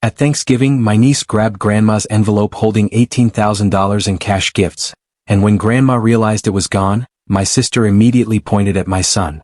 At Thanksgiving, my niece grabbed Grandma's envelope holding $18,000 in cash gifts, and when Grandma realized it was gone, my sister immediately pointed at my son.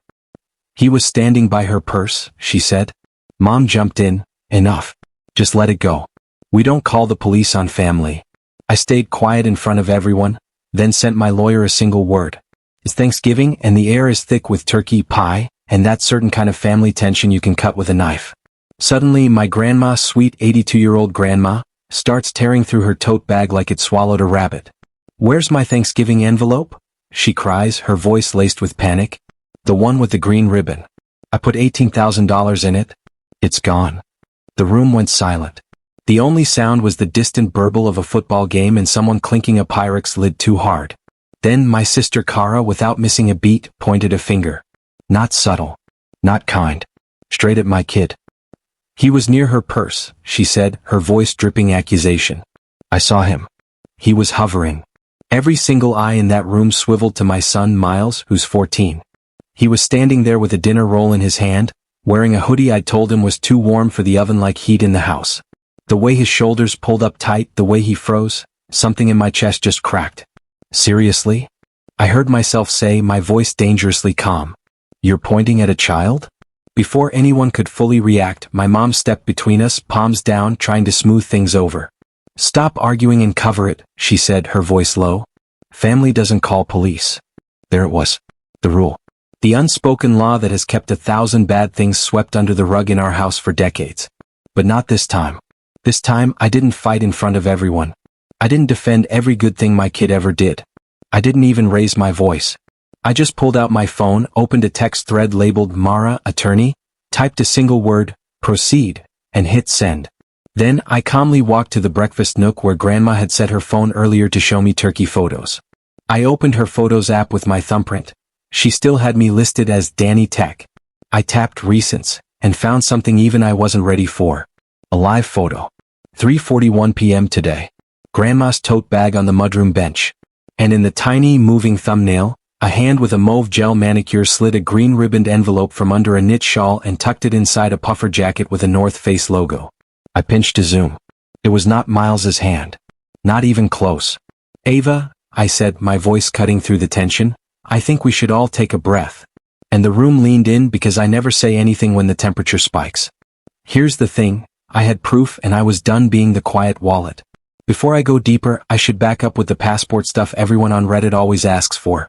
He was standing by her purse, she said. Mom jumped in. Enough. Just let it go. We don't call the police on family. I stayed quiet in front of everyone, then sent my lawyer a single word. It's Thanksgiving and the air is thick with turkey pie, and that certain kind of family tension you can cut with a knife. Suddenly, my grandma, sweet 82-year-old grandma, starts tearing through her tote bag like it swallowed a rabbit. "Where's my Thanksgiving envelope?" she cries, her voice laced with panic. "The one with the green ribbon. I put $18,000 in it. It's gone." The room went silent. The only sound was the distant burble of a football game and someone clinking a Pyrex lid too hard. Then my sister Cara, without missing a beat, pointed a finger. Not subtle. Not kind. Straight at my kid. "He was near her purse," she said, her voice dripping accusation. "I saw him. He was hovering." Every single eye in that room swiveled to my son Miles, who's 14. He was standing there with a dinner roll in his hand, wearing a hoodie I'd told him was too warm for the oven-like heat in the house. The way his shoulders pulled up tight, the way he froze, something in my chest just cracked. "Seriously?" I heard myself say, my voice dangerously calm. "You're pointing at a child?" Before anyone could fully react, my mom stepped between us, palms down, trying to smooth things over. "Stop arguing and cover it," she said, her voice low. "Family doesn't call police." There it was. The rule. The unspoken law that has kept 1,000 bad things swept under the rug in our house for decades. But not this time. This time, I didn't fight in front of everyone. I didn't defend every good thing my kid ever did. I didn't even raise my voice. I just pulled out my phone, opened a text thread labeled Mara, attorney, typed a single word, proceed, and hit send. Then I calmly walked to the breakfast nook where Grandma had set her phone earlier to show me turkey photos. I opened her Photos app with my thumbprint. She still had me listed as Danny Tech. I tapped Recents, and found something even I wasn't ready for. A live photo. 3:41 p.m. today. Grandma's tote bag on the mudroom bench. And in the tiny, moving thumbnail, a hand with a mauve gel manicure slid a green ribboned envelope from under a knit shawl and tucked it inside a puffer jacket with a North Face logo. I pinched to zoom. It was not Miles's hand. Not even close. "Ava," I said, my voice cutting through the tension, "I think we should all take a breath." And the room leaned in because I never say anything when the temperature spikes. Here's the thing, I had proof and I was done being the quiet wallet. Before I go deeper, I should back up with the passport stuff everyone on Reddit always asks for.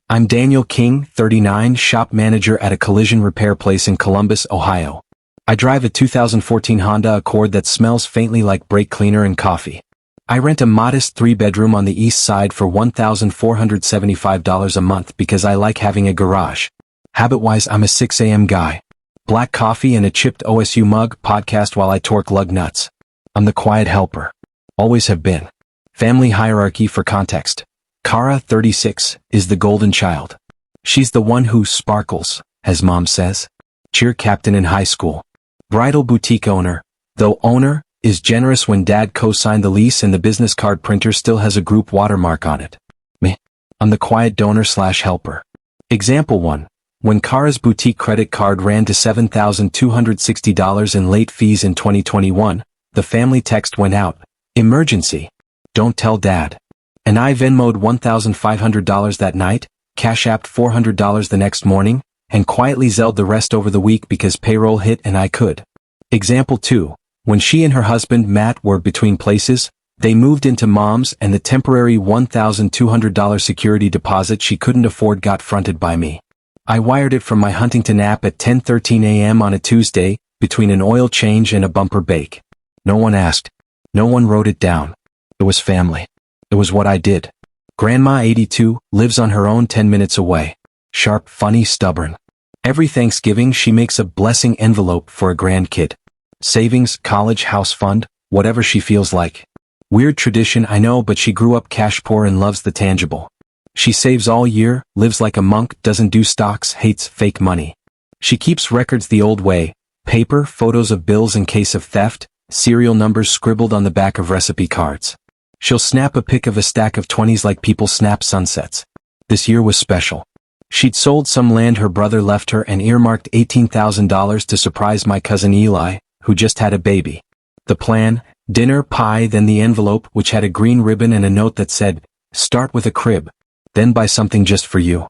I'm Daniel King, 39, shop manager at a collision repair place in Columbus, Ohio. I drive a 2014 Honda Accord that smells faintly like brake cleaner and coffee. I rent a modest 3-bedroom on the east side for $1,475 a month because I like having a garage. Habit-wise, I'm a 6 a.m. guy. Black coffee and a chipped OSU mug, podcast while I torque lug nuts. I'm the quiet helper. Always have been. Family hierarchy for context. Cara, 36, is the golden child. She's the one who sparkles, as Mom says. Cheer captain in high school. Bridal boutique owner, though owner, is generous when Dad co-signed the lease and the business card printer still has a group watermark on it. Me. I'm the quiet donor/helper. Example 1. When Cara's boutique credit card ran to $7,260 in late fees in 2021, the family text went out. Emergency. Don't tell Dad. And I Venmo'd $1,500 that night, Cash App'd $400 the next morning, and quietly Zelled the rest over the week because payroll hit and I could. Example 2. When she and her husband Matt were between places, they moved into Mom's and the temporary $1,200 security deposit she couldn't afford got fronted by me. I wired it from my Huntington app at 10:13 a.m. on a Tuesday, between an oil change and a bumper bake. No one asked. No one wrote it down. It was family. It was what I did. Grandma, 82, lives on her own 10 minutes away. Sharp, funny, stubborn. Every Thanksgiving she makes a blessing envelope for a grandkid. Savings, college, house fund, whatever she feels like. Weird tradition, I know, but she grew up cash poor and loves the tangible. She saves all year, lives like a monk, doesn't do stocks, hates fake money. She keeps records the old way. Paper, photos of bills in case of theft, serial numbers scribbled on the back of recipe cards. She'll snap a pic of a stack of 20s like people snap sunsets. This year was special. She'd sold some land her brother left her and earmarked $18,000 to surprise my cousin Eli, who just had a baby. The plan, dinner, pie, then the envelope, which had a green ribbon and a note that said, "Start with a crib. Then buy something just for you."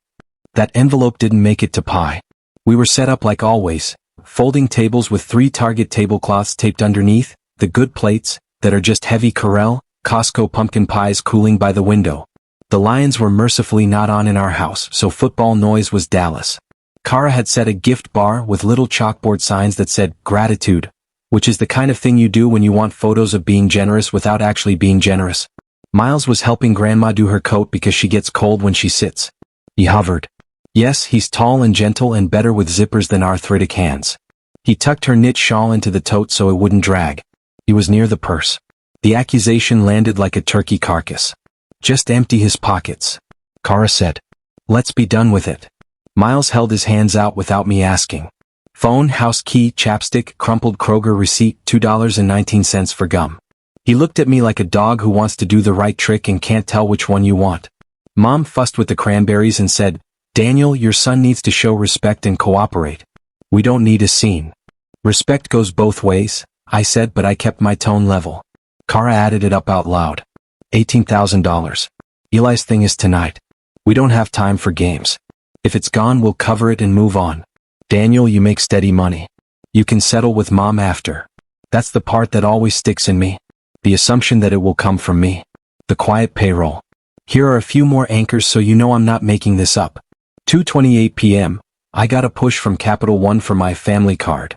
That envelope didn't make it to pie. We were set up like always, folding tables with 3 Target tablecloths taped underneath, the good plates, that are just heavy Corel, Costco pumpkin pies cooling by the window. The Lions were mercifully not on in our house, so football noise was Dallas. Kara had set a gift bar with little chalkboard signs that said, "Gratitude," which is the kind of thing you do when you want photos of being generous without actually being generous. Miles was helping Grandma do her coat because she gets cold when she sits. He hovered. Yes, he's tall and gentle and better with zippers than arthritic hands. He tucked her knit shawl into the tote so it wouldn't drag. He was near the purse. The accusation landed like a turkey carcass. "Just empty his pockets," Kara said. "Let's be done with it." Miles held his hands out without me asking. Phone, house key, chapstick, crumpled Kroger receipt, $2.19 for gum. He looked at me like a dog who wants to do the right trick and can't tell which one you want. Mom fussed with the cranberries and said, "Daniel, your son needs to show respect and cooperate. We don't need a scene." "Respect goes both ways," I said, but I kept my tone level. Kara added it up out loud. $18,000. Eli's thing is tonight. We don't have time for games. If it's gone, we'll cover it and move on. Daniel, you make steady money. You can settle with Mom after. That's the part that always sticks in me. The assumption that it will come from me. The quiet payroll. Here are a few more anchors so you know I'm not making this up. 2:28 p.m. I got a push from Capital One for my family card.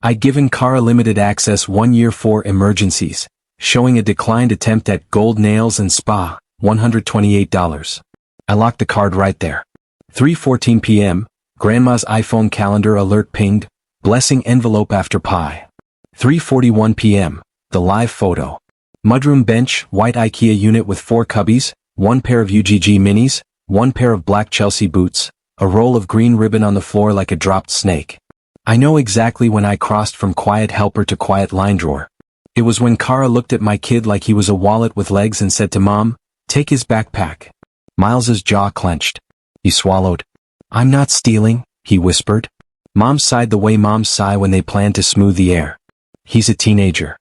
I'd given Kara limited access 1 year for emergencies, showing a declined attempt at gold nails and spa, $128. I locked the card right there. 3:14 p.m., Grandma's iPhone calendar alert pinged, blessing envelope after pie. 3:41 p.m., the live photo. Mudroom bench, white IKEA unit with 4 cubbies, 1 pair of UGG minis, 1 pair of black Chelsea boots, a roll of green ribbon on the floor like a dropped snake. I know exactly when I crossed from quiet helper to quiet line drawer. It was when Kara looked at my kid like he was a wallet with legs and said to Mom, "Take his backpack." Miles's jaw clenched. He swallowed. "I'm not stealing," he whispered. Mom sighed the way moms sigh when they plan to smooth the air. "He's a teenager.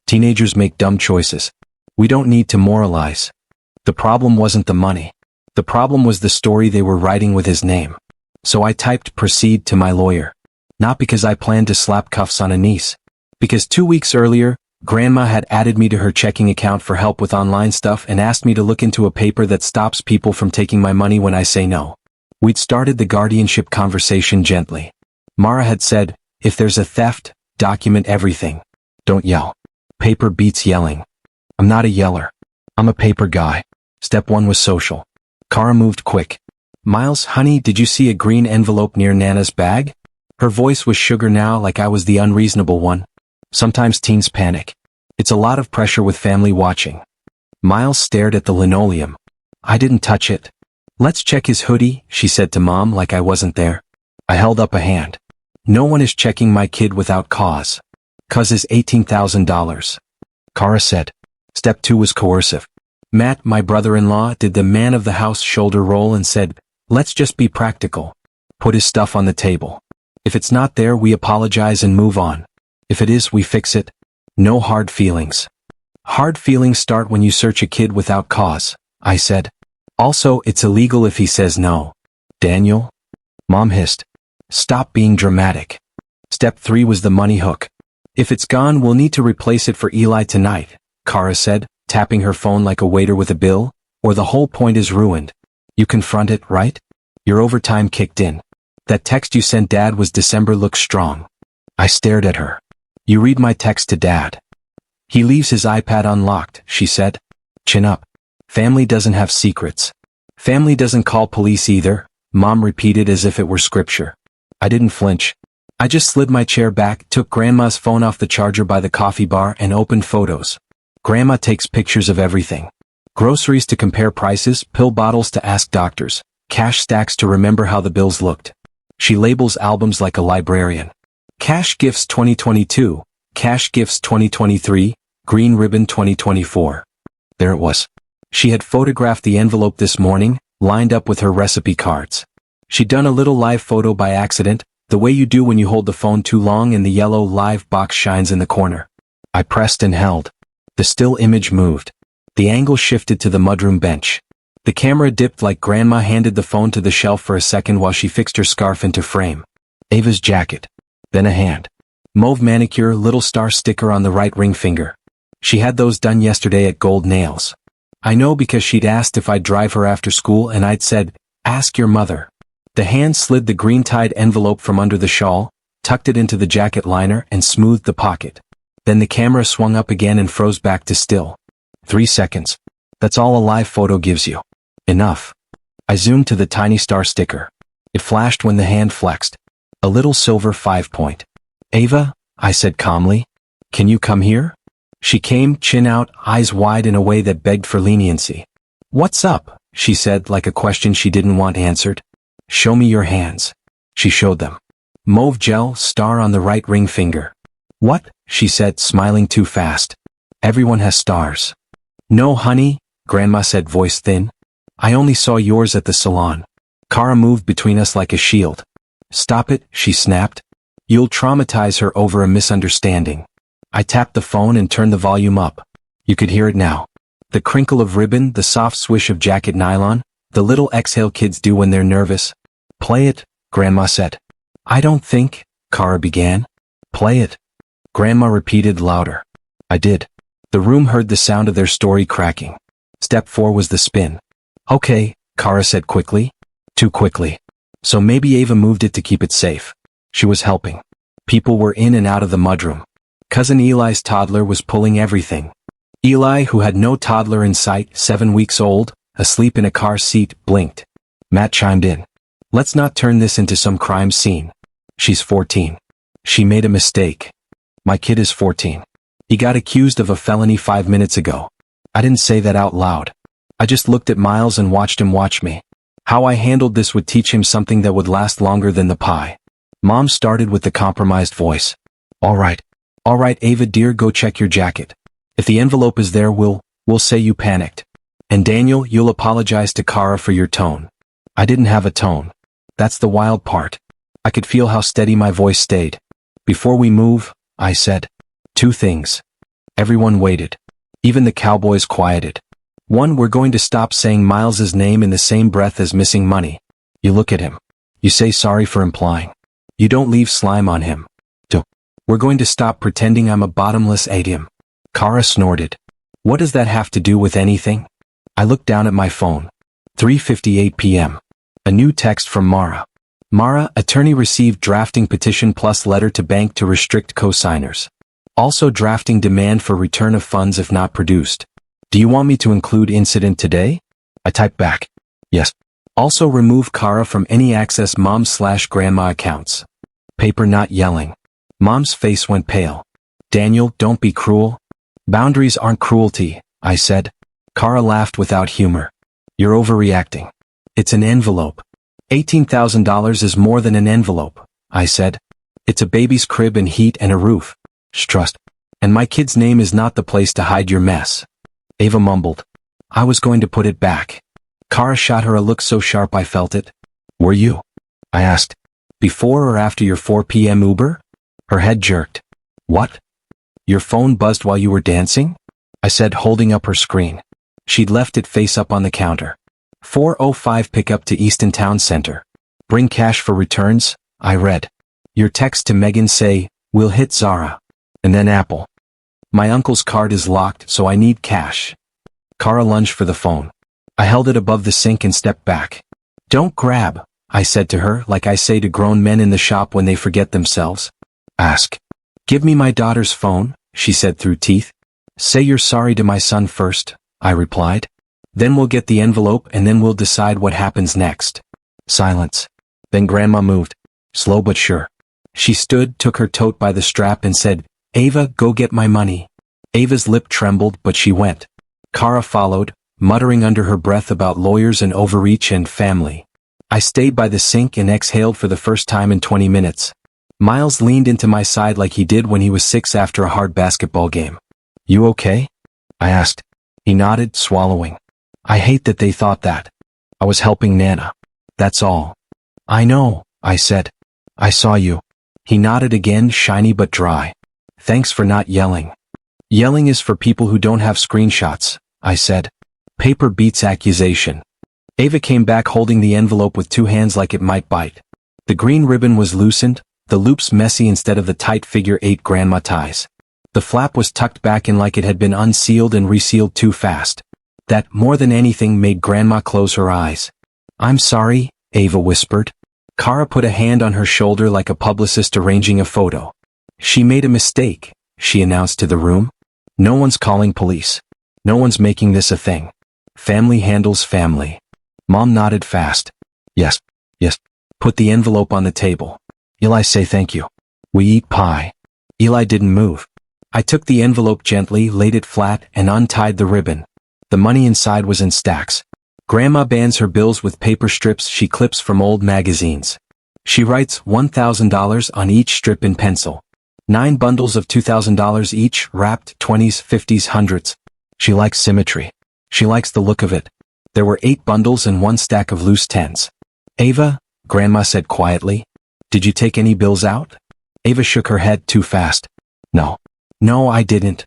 Teenagers make dumb choices. We don't need to moralize." The problem wasn't the money. The problem was the story they were writing with his name. So I typed "proceed" to my lawyer. Not because I planned to slap cuffs on a niece. Because 2 weeks earlier, Grandma had added me to her checking account for help with online stuff and asked me to look into a paper that stops people from taking my money when I say no. We'd started the guardianship conversation gently. Mara had said, "If there's a theft, document everything. Don't yell. Paper beats yelling." I'm not a yeller. I'm a paper guy. Step 1 was social. Kara moved quick. "Miles, honey, did you see a green envelope near Nana's bag?" Her voice was sugar now, like I was the unreasonable one. Sometimes teens panic. It's a lot of pressure with family watching. Miles stared at the linoleum. "I didn't touch it." "Let's check his hoodie," she said to Mom like I wasn't there. I held up a hand. "No one is checking my kid without cause. Cause is $18,000. Kara said. Step 2 was coercive. Matt, my brother-in-law, did the man of the house shoulder roll and said, "Let's just be practical. Put his stuff on the table. If it's not there, we apologize and move on. If it is, we fix it. No hard feelings." "Hard feelings start when you search a kid without cause," I said. "Also, it's illegal if he says no." "Daniel?" Mom hissed. "Stop being dramatic." Step 3 was the money hook. "If it's gone, we'll need to replace it for Eli tonight," Kara said, tapping her phone like a waiter with a bill, "or the whole point is ruined. You confront it, right? Your overtime kicked in. That text you sent Dad was December looks strong." I stared at her. "You read my text to Dad." "He leaves his iPad unlocked," she said. "Chin up. Family doesn't have secrets. Family doesn't call police either," Mom repeated as if it were scripture. I didn't flinch. I just slid my chair back, took Grandma's phone off the charger by the coffee bar and opened photos. Grandma takes pictures of everything. Groceries to compare prices, pill bottles to ask doctors, cash stacks to remember how the bills looked. She labels albums like a librarian. Cash Gifts 2022, Cash Gifts 2023, Green Ribbon 2024. There it was. She had photographed the envelope this morning, lined up with her recipe cards. She'd done a little live photo by accident, the way you do when you hold the phone too long and the yellow live box shines in the corner. I pressed and held. The still image moved. The angle shifted to the mudroom bench. The camera dipped like Grandma handed the phone to the shelf for a second while she fixed her scarf into frame. Ava's jacket. Then a hand. Mauve manicure, little star sticker on the right ring finger. She had those done yesterday at Gold Nails. I know because she'd asked if I'd drive her after school and I'd said, "Ask your mother." The hand slid the green-tied envelope from under the shawl, tucked it into the jacket liner and smoothed the pocket. Then the camera swung up again and froze back to still. 3 seconds. That's all a live photo gives you. Enough. I zoomed to the tiny star sticker. It flashed when the hand flexed. A little silver 5-point. "Ava," I said calmly, "can you come here?" She came, chin out, eyes wide in a way that begged for leniency. "What's up?" she said like a question she didn't want answered. "Show me your hands." She showed them. Mauve gel, star on the right ring finger. "What?" she said, smiling too fast. "Everyone has stars." "No, honey," Grandma said, voice thin. "I only saw yours at the salon." Kara moved between us like a shield. "Stop it," she snapped. "You'll traumatize her over a misunderstanding." I tapped the phone and turned the volume up. You could hear it now. The crinkle of ribbon, the soft swish of jacket nylon, the little exhale kids do when they're nervous. "Play it," Grandma said. "I don't think," Kara began. "Play it," Grandma repeated louder. I did. The room heard the sound of their story cracking. Step 4 was the spin. "Okay," Kara said quickly. Too quickly. So maybe Ava moved it to keep it safe. She was helping. People were in and out of the mudroom. Cousin Eli's toddler was pulling everything. Eli, who had no toddler in sight, 7 weeks old, asleep in a car seat, blinked. Matt chimed in. "Let's not turn this into some crime scene. She's 14. She made a mistake. My kid is 14. He got accused of a felony 5 minutes ago." I didn't say that out loud. I just looked at Miles and watched him watch me. How I handled this would teach him something that would last longer than the pie. Mom started with the compromised voice. All right, Ava dear, go check your jacket. If the envelope is there, we'll say you panicked. And Daniel, you'll apologize to Kara for your tone." I didn't have a tone. That's the wild part. I could feel how steady my voice stayed. "Before we move," I said, "2 things." Everyone waited. Even the cowboys quieted. 1, we're going to stop saying Miles's name in the same breath as missing money. You look at him. You say sorry for implying. You don't leave slime on him. 2, we're going to stop pretending I'm a bottomless idiom. Kara snorted. "What does that have to do with anything?" I looked down at my phone. 3:58 p.m. A new text from Mara. "Mara, attorney received drafting petition plus letter to bank to restrict co-signers. Also drafting demand for return of funds if not produced. Do you want me to include incident today?" I typed back. "Yes. Also remove Kara from any access mom/grandma accounts." Paper not yelling. Mom's face went pale. "Daniel, don't be cruel." "Boundaries aren't cruelty," I said. Kara laughed without humor. "You're overreacting. It's an envelope." $18,000 is more than an envelope, I said. "It's a baby's crib and heat and a roof. Trust. And my kid's name is not the place to hide your mess." Ava mumbled. "I was going to put it back." Kara shot her a look so sharp I felt it. "Were you?" I asked. "Before or after your 4 p.m. Uber?" Her head jerked. "What? Your phone buzzed while you were dancing?" I said, holding up her screen. She'd left it face up on the counter. 4:05 pickup to Easton Town Center. Bring cash for returns, I read. Your text to Megan say, "We'll hit Zara." And then Apple. My uncle's card is locked, so I need cash. Kara lunged for the phone. I held it above the sink and stepped back. "Don't grab," I said to her like I say to grown men in the shop when they forget themselves. "Ask." "Give me my daughter's phone," she said through teeth. "Say you're sorry to my son first," I replied. "Then we'll get the envelope and then we'll decide what happens next." Silence. Then Grandma moved. Slow but sure. She stood, took her tote by the strap and said, "Ava, go get my money." Ava's lip trembled, but she went. Kara followed, muttering under her breath about lawyers and overreach and family. I stayed by the sink and exhaled for the first time in 20 minutes. Miles leaned into my side like he did when he was 6 after a hard basketball game. "You okay?" I asked. He nodded, swallowing. "I hate that they thought that. I was helping Nana. That's all." "I know," I said. "I saw you." He nodded again, shiny but dry. "Thanks for not yelling." Yelling is for people who don't have screenshots, I said. Paper beats accusation. Ava came back holding the envelope with two hands like it might bite. The green ribbon was loosened, the loops messy instead of the tight figure-8 grandma ties. The flap was tucked back in like it had been unsealed and resealed too fast. That, more than anything, made Grandma close her eyes. "I'm sorry," Ava whispered. Kara put a hand on her shoulder like a publicist arranging a photo. "She made a mistake," she announced to the room. "No one's calling police. No one's making this a thing. Family handles family." Mom nodded fast. Yes. Put the envelope on the table. Eli, say thank you. We eat pie." Eli didn't move. I took the envelope gently, laid it flat, and untied the ribbon. The money inside was in stacks. Grandma bands her bills with paper strips she clips from old magazines. She writes $1,000 on each strip in pencil. 9 bundles of $2,000 each, wrapped 20s, 50s, 100s. She likes symmetry. She likes the look of it. There were 8 bundles and 1 stack of loose 10s. "Ava," Grandma said quietly, "did you take any bills out?" Ava shook her head too fast. No, I didn't."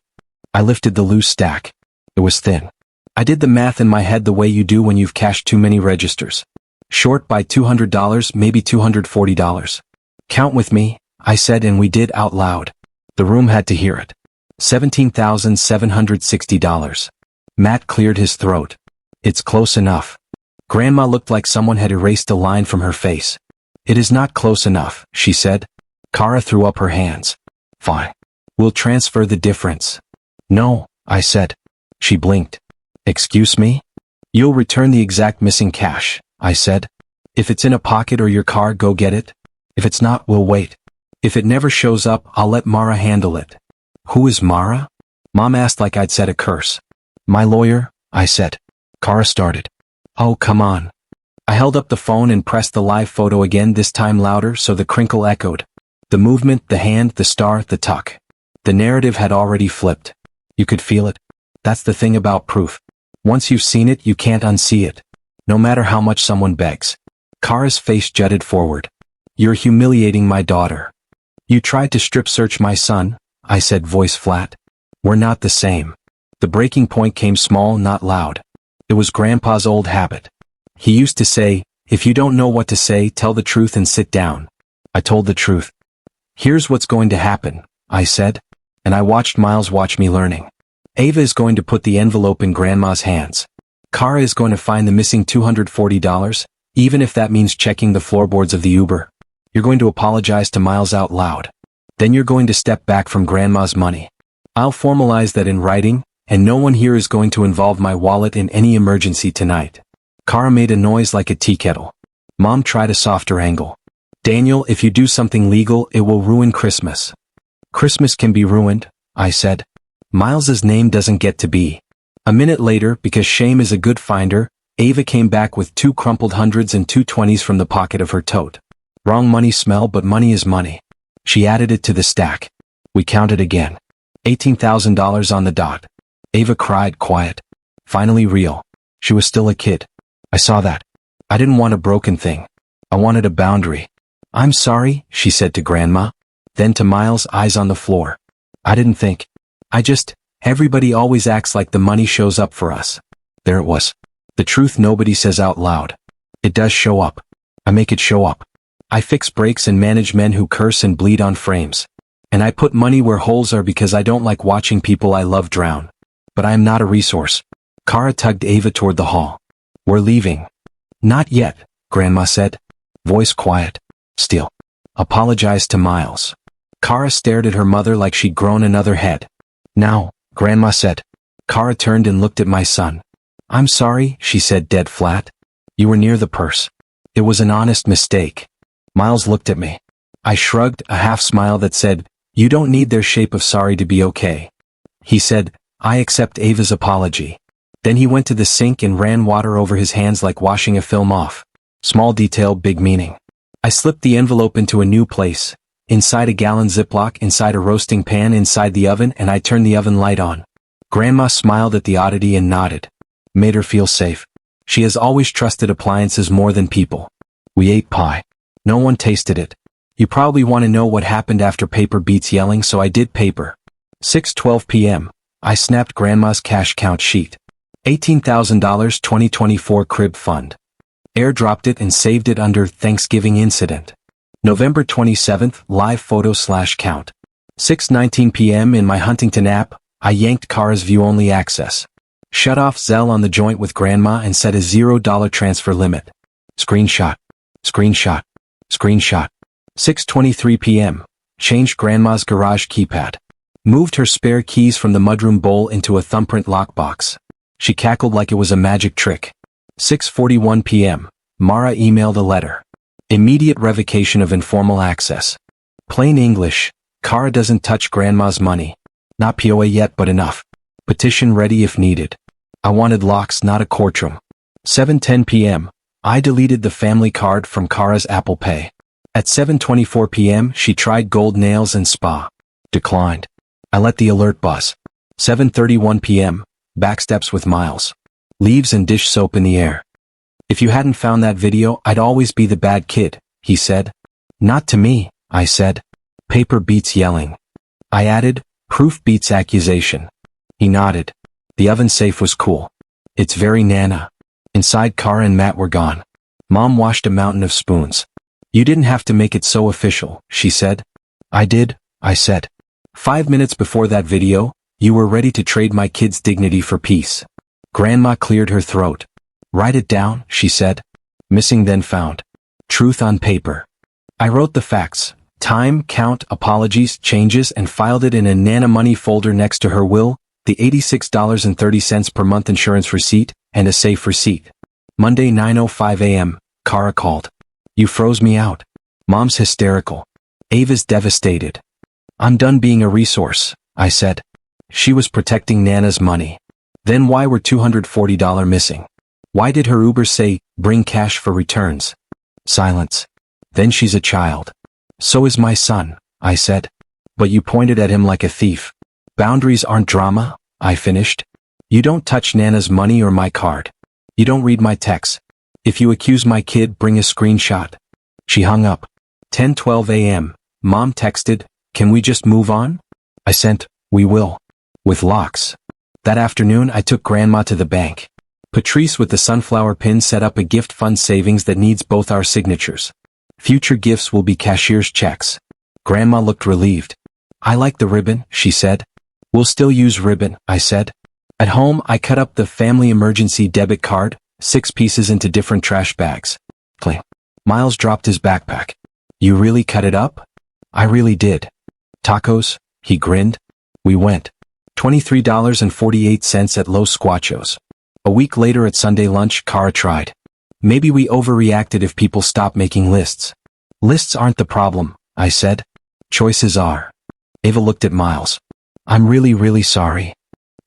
I lifted the loose stack. It was thin. I did the math in my head the way you do when you've cashed too many registers. Short by $200, maybe $240. "Count with me," I said, and we did out loud. The room had to hear it. $17,760. Matt cleared his throat. "It's close enough." Grandma looked like someone had erased a line from her face. "It is not close enough," she said. Kara threw up her hands. "Fine. We'll transfer the difference." "No," I said. She blinked. "Excuse me?" "You'll return the exact missing cash," I said. "If it's in a pocket or your car, go get it. If it's not, we'll wait. If it never shows up, I'll let Mara handle it." "Who is Mara?" Mom asked like I'd said a curse. "My lawyer," I said. Kara started. "Oh, come on." I held up the phone and pressed the live photo again, this time louder so the crinkle echoed. The movement, the hand, the star, the tuck. The narrative had already flipped. You could feel it. That's the thing about proof. Once you've seen it, you can't unsee it. No matter how much someone begs. Kara's face jutted forward. "You're humiliating my daughter." "You tried to strip search my son," I said, voice flat. "We're not the same." The breaking point came small, not loud. It was Grandpa's old habit. He used to say, "If you don't know what to say, tell the truth and sit down." I told the truth. "Here's what's going to happen," I said. And I watched Miles watch me learning. Ava is going to put the envelope in Grandma's hands. Kara is going to find the missing $240, even if that means checking the floorboards of the Uber. You're going to apologize to Miles out loud. Then you're going to step back from Grandma's money. I'll formalize that in writing, and no one here is going to involve my wallet in any emergency tonight. Kara made a noise like a tea kettle. Mom tried a softer angle. "Daniel, if you do something legal, it will ruin Christmas." "Christmas can be ruined," I said. "Miles's name doesn't get to be." A minute later, because shame is a good finder, Ava came back with 2 crumpled 100s and 2 20s from the pocket of her tote. Wrong money smell, but money is money. She added it to the stack. We counted again. $18,000 on the dot. Ava cried, quiet. Finally real. She was still a kid. I saw that. I didn't want a broken thing. I wanted a boundary. "I'm sorry," she said to Grandma. Then to Miles, eyes on the floor. "I didn't think. Everybody always acts like the money shows up for us." There it was. The truth nobody says out loud. It does show up. I make it show up. I fix breaks and manage men who curse and bleed on frames. And I put money where holes are because I don't like watching people I love drown. But I am not a resource. Kara tugged Ava toward the hall. "We're leaving." "Not yet," Grandma said. Voice quiet. Still. "Apologize to Miles." Kara stared at her mother like she'd grown another head. "Now," Grandma said. Kara turned and looked at my son. "I'm sorry," she said, dead flat. "You were near the purse. It was an honest mistake." Miles looked at me. I shrugged, a half smile that said, "You don't need their shape of sorry to be okay." He said, "I accept Ava's apology." Then he went to the sink and ran water over his hands like washing a film off. Small detail, big meaning. I slipped the envelope into a new place. Inside a gallon Ziploc, inside a roasting pan, inside the oven, and I turned the oven light on. Grandma smiled at the oddity and nodded. Made her feel safe. She has always trusted appliances more than people. We ate pie. No one tasted it. You probably want to know what happened after paper beats yelling, so I did paper. 6:12 p.m., I snapped Grandma's cash count sheet. $18,000 2024 crib fund. Airdropped it and saved it under Thanksgiving incident. November 27th, live photo/count. 6:19 p.m. in my Huntington app, I yanked Kara's view-only access. Shut off Zelle on the joint with Grandma and set a $0 transfer limit. Screenshot. Screenshot. Screenshot. 6:23 p.m. Changed Grandma's garage keypad. Moved her spare keys from the mudroom bowl into a thumbprint lockbox. She cackled like it was a magic trick. 6:41 p.m. Mara emailed a letter. Immediate revocation of informal access. Plain English. Kara doesn't touch Grandma's money. Not POA yet, but enough. Petition ready if needed. I wanted locks, not a courtroom. 7:10 p.m. I deleted the family card from Kara's Apple Pay. At 7:24 p.m. she tried gold nails and spa. Declined. I let the alert buzz. 7:31 p.m. Backsteps with Miles. Leaves and dish soap in the air. If you hadn't found that video, I'd always be the bad kid, he said. Not to me, I said. Paper beats yelling. I added, proof beats accusation. He nodded. The oven safe was cool. It's very Nana. Inside, Kara and Matt were gone. Mom washed a mountain of spoons. You didn't have to make it so official, she said. I did, I said. 5 minutes before that video, you were ready to trade my kid's dignity for peace. Grandma cleared her throat. Write it down, she said. Missing then found. Truth on paper. I wrote the facts, time, count, apologies, changes, and filed it in a Nana Money folder next to her will, the $86.30 per month insurance receipt, and a safe receipt. Monday 9:05 a.m., Kara called. You froze me out. Mom's hysterical. Ava's devastated. I'm done being a resource, I said. She was protecting Nana's money. Then why were $240 missing? Why did her Uber say, bring cash for returns? Silence. Then she's a child. So is my son, I said. But you pointed at him like a thief. Boundaries aren't drama, I finished. You don't touch Nana's money or my card. You don't read my texts. If you accuse my kid, bring a screenshot. She hung up. 10:12 a.m. Mom texted, can we just move on? I sent, we will. With locks. That afternoon I took Grandma to the bank. Patrice with the sunflower pin set up a gift fund savings that needs both our signatures. Future gifts will be cashier's checks. Grandma looked relieved. I like the ribbon, she said. We'll still use ribbon, I said. At home I cut up the family emergency debit card, 6 pieces into different trash bags. Cling. Miles dropped his backpack. You really cut it up? I really did. Tacos? He grinned. We went. $23.48 at Los Squachos. A week later at Sunday lunch, Kara tried. Maybe we overreacted if people stop making lists. Lists aren't the problem, I said. Choices are. Ava looked at Miles. I'm really sorry.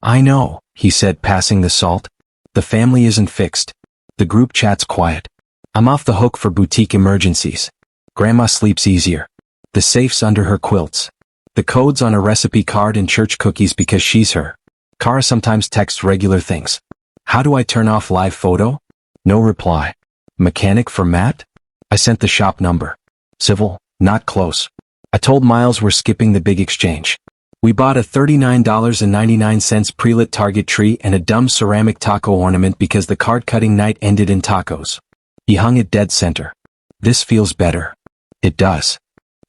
I know, he said, passing the salt. The family isn't fixed. The group chat's quiet. I'm off the hook for boutique emergencies. Grandma sleeps easier. The safe's under her quilts. The code's on a recipe card and church cookies because she's her. Kara sometimes texts regular things. How do I turn off live photo? No reply. Mechanic for Matt? I sent the shop number. Civil, not close. I told Miles we're skipping the big exchange. We bought a $39.99 pre-lit Target tree and a dumb ceramic taco ornament because the card-cutting night ended in tacos. He hung it dead center. This feels better. It does.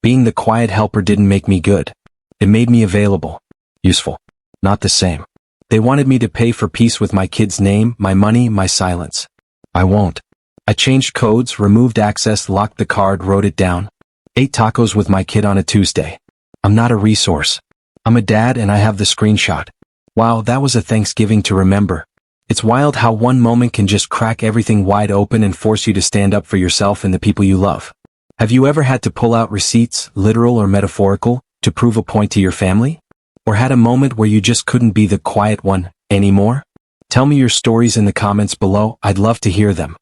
Being the quiet helper didn't make me good. It made me available. Useful. Not the same. They wanted me to pay for peace with my kid's name, my money, my silence. I won't. I changed codes, removed access, locked the card, wrote it down. Ate tacos with my kid on a Tuesday. I'm not a resource. I'm a dad and I have the screenshot. Wow, that was a Thanksgiving to remember. It's wild how one moment can just crack everything wide open and force you to stand up for yourself and the people you love. Have you ever had to pull out receipts, literal or metaphorical, to prove a point to your family? Or had a moment where you just couldn't be the quiet one anymore? Tell me your stories in the comments below. I'd love to hear them.